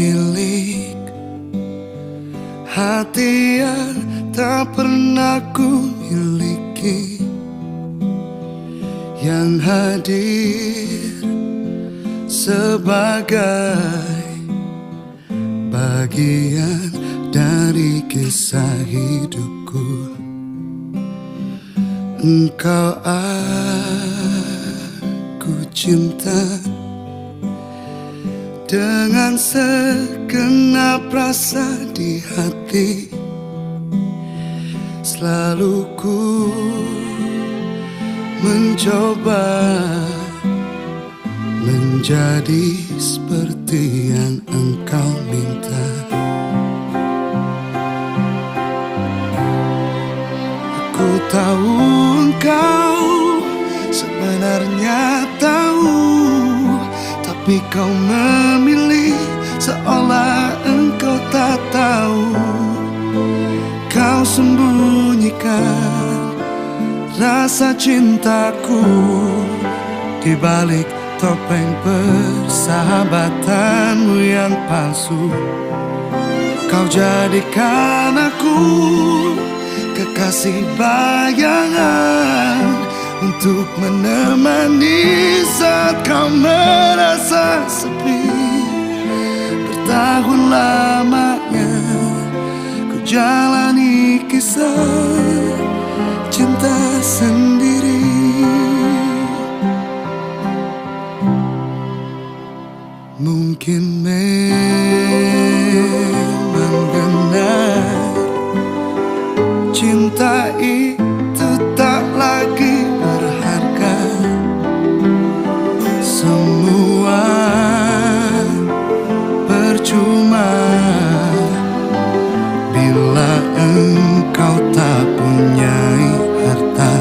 milik hati yang tak pernah ku miliki, yang hadir sebagai bagian dari kisah hidupku. Engkau aku cinta dengan segenap rasa di hati. Selalu ku mencoba menjadi seperti yang engkau minta. Aku tahu engkau sebenarnya tahu, tapi kau memilih seolah engkau tak tahu. Kau sembunyikan rasa cintaku di balik topeng persahabatanmu yang palsu. Kau jadikan aku kekasih bayangan untuk menemani saat kau merasa sepi. Bertahun lamanya ku jalani kisah cinta sendiri. Mungkin memang benar cinta itu tak lagi berharga. Semua percuma bila engkau tak punyai harta.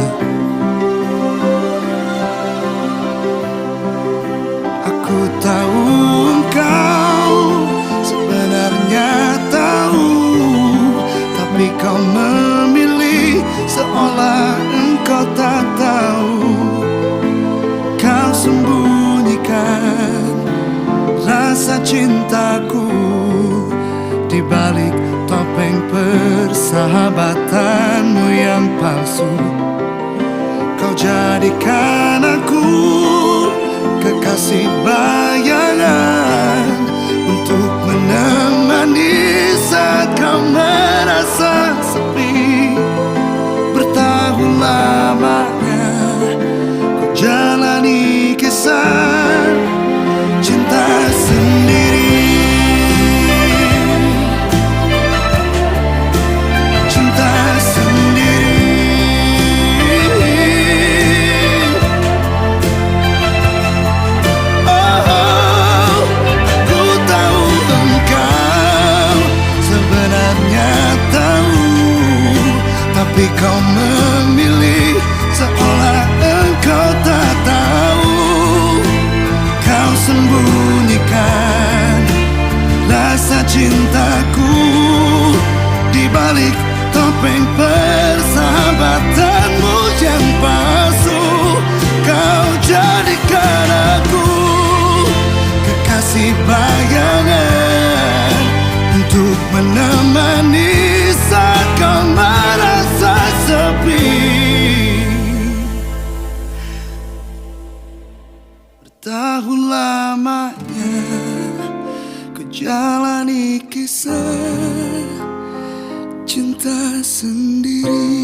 Aku tahu engkau sebenarnya tahu, tapi kau memilih seolah engkau tak tahu. Kau sembunyikan rasa cintaku di balik topeng persahabatanmu yang palsu. Kau jadikan aku kekasih bayangan untuk menemani saat kau merasa sepi. Bertahun lamanya ku jalani kisah cinta sendiri. Cinta sendiri. Oh, ku tahu engkau sebenarnya tahu, tapi kau memilih seolah engkau tak tahu. Kau sembunyikan rasa cintaku di balik topeng persahabatanmu yang palsu. Kau jadikan aku kekasih bayangan untuk menemani saat kau merasa sepi. Bertahun lamanya ku jalani kisah cinta sendiri.